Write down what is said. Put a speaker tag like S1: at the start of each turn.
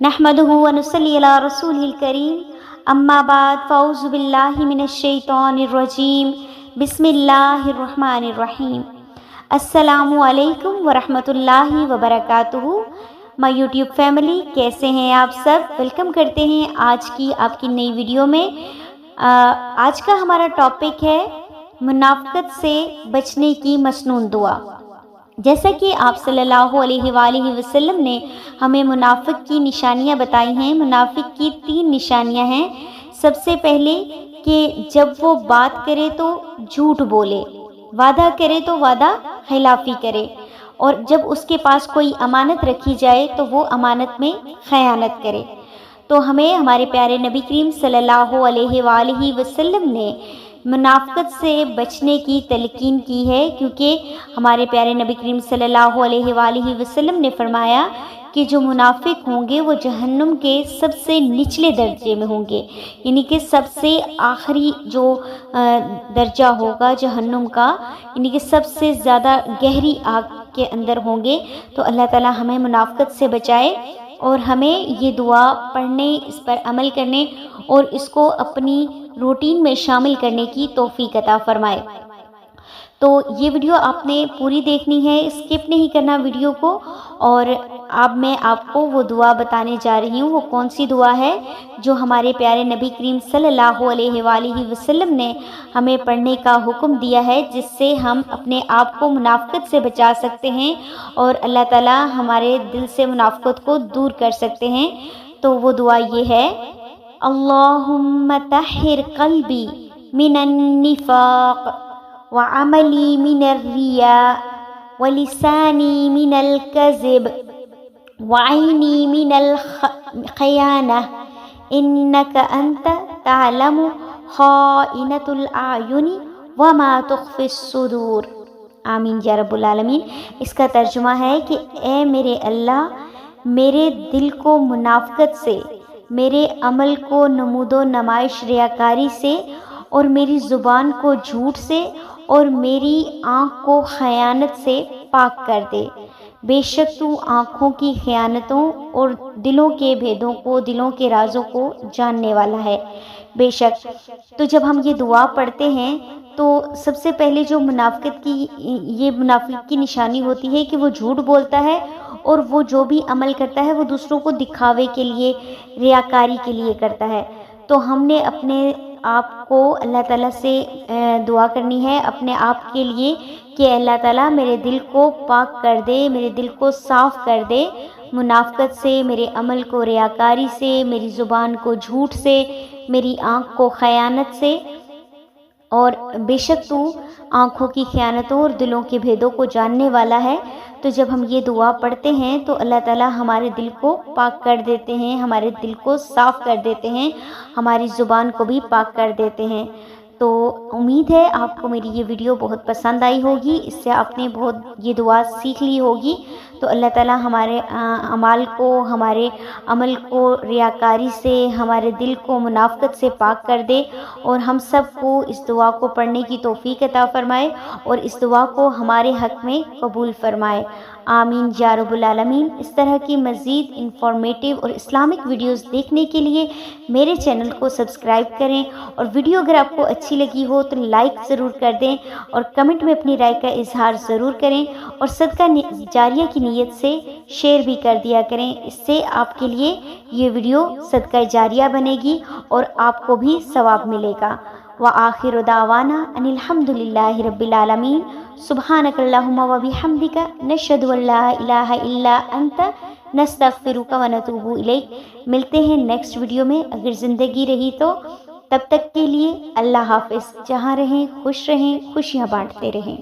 S1: नहमदुहु व नुसल्ली अला रसूलिल करीम, अम्मा बाद, फ़अऊज़ु बिल्लाहि मिनश शैतानिर रजीम, बिस्मिल्लाहिर रहमानिर रहीम। अस्सलामु अलैकुम व रहमतुल्लाहि व बरकातुहू। माय यूट्यूब फैमिली, कैसे हैं आप सब? वेलकम करते हैं आज की आपकी नई वीडियो में। आज का हमारा टॉपिक है मुनाफ़िक़त से बचने की मसनून दुआ। जैसा कि आप सल्लल्लाहु अलैहि वसल्लम ने हमें मुनाफिक की निशानियां बताई हैं। मुनाफिक की 3 निशानियां हैं। सबसे पहले कि जब वो बात करे तो झूठ बोले, वादा करे तो वादा खिलाफी करे, और जब उसके पास कोई अमानत रखी जाए तो वो अमानत में खयानत करे। तो हमें हमारे प्यारे नबी करीम सल्लल्लाहु अलैहि वसल्लम ने मुनाफ़िक़त से बचने की तलकीन की है, क्योंकि हमारे प्यारे नबी करीम सल्लल्लाहु अलैहि वसल्लम ने फरमाया कि जो मुनाफिक होंगे वो जहन्नुम के सबसे निचले दर्जे में होंगे, यानी कि सबसे आखिरी जो दर्जा होगा जहन्नुम का, यानी कि सबसे ज़्यादा गहरी आग के अंदर होंगे। तो अल्लाह ताला हमें मुनाफ़िक़त से बचाए और हमें ये दुआ पढ़ने, इस पर अमल करने और इसको अपनी रूटीन में शामिल करने की तौफीक अता फरमाए। तो ये वीडियो आपने पूरी देखनी है, स्किप नहीं करना वीडियो को। और अब मैं आपको वो दुआ बताने जा रही हूँ। वो कौन सी दुआ है जो हमारे प्यारे नबी करीम सल्लल्लाहु अलैहि वसल्लम ने हमें पढ़ने का हुक्म दिया है, जिससे हम अपने आप को मुनाफ़िक़त से बचा सकते हैं और अल्लाह ताला हमारे दिल से मुनाफ़िक़त को दूर कर सकते हैं। तो वो दुआ ये है, अल्लाहुम्मा तहिर क़ल्बी मिनन निफ़ाक़ व अमली मिनर रिया व लिसानी मिनल कज़िब व ऐनी मिनल खयाना इन्नका अंत तअलमु खाइनतुल आयुनी व मा तुख़फ़िस सुदूर। आमीन या रब्बुल आलमीन। इसका तर्जुमा है कि ए मेरे अल्लाह, मेरे दिल को मुनाफ़िक़त से, मेरे अमल को नमूदो नमाइश रियाकारी से, और मेरी ज़ुबान को झूठ से, और मेरी आँख को खयानत से पाक कर दे। बेशक तू आँखों की खयानतों और दिलों के भेदों को, दिलों के राज़ों को जानने वाला है। बेशक। तो जब हम ये दुआ पढ़ते हैं तो सबसे पहले जो मुनाफ़िक़त की निशानी होती है कि वो झूठ बोलता है, और वो जो भी अमल करता है वो दूसरों को दिखावे के लिए, रियाकारी के लिए करता है। तो हमने अपने आप को अल्लाह ताला से दुआ करनी है अपने आप के लिए कि अल्लाह ताला मेरे दिल को पाक कर दे, मेरे दिल को साफ़ कर दे मुनाफ़िक़त से, मेरे अमल को रियाकारी से, मेरी ज़ुबान को झूठ से, मेरी आँख को खयानत से। और बेशक तू आँखों की खयानतों और दिलों के भेदों को जानने वाला है। तो जब हम ये दुआ पढ़ते हैं तो अल्लाह ताला हमारे दिल को पाक कर देते हैं, हमारे दिल को साफ़ कर देते हैं, हमारी ज़ुबान को भी पाक कर देते हैं। तो उम्मीद है आपको मेरी ये वीडियो बहुत पसंद आई होगी, इससे आपने बहुत ये दुआ सीख ली होगी। तो अल्लाह ताला हमारे अमाल को, हमारे अमल को रियाकारी से, हमारे दिल को मुनाफ़िक़त से पाक कर दे, और हम सब को इस दुआ को पढ़ने की तौफ़ीक अता फ़रमाए और इस दुआ को हमारे हक़ में कबूल फ़रमाए। आमीन या रब्बुल आलमीन। इस तरह की मज़ीद इंफॉर्मेटिव और इस्लामिक वीडियोस देखने के लिए मेरे चैनल को सब्सक्राइब करें, और वीडियो अगर आपको अच्छी लगी हो तो लाइक ज़रूर कर दें, और कमेंट में अपनी राय का इजहार ज़रूर करें, और सदका जारिया की नीयत से शेयर भी कर दिया करें। इससे आपके लिए ये वीडियो सदका जारिया बनेगी और आपको भी सवाब मिलेगा। व आखिर दावाना अनिल हम्दुलिल्लाहि रब्बिल आलमीन। सुब्हानकल्लाहुम्मा व बिहम्दिका नशहदु अल्ला इलाहा इल्ला अंता नस्तगफिरुका व नतूबु इलैक। मिलते हैं नेक्स्ट वीडियो में, अगर ज़िंदगी रही तो। तब तक के लिए अल्लाह हाफ़िज़। जहाँ रहें खुश रहें, खुशियाँ बांटते रहें।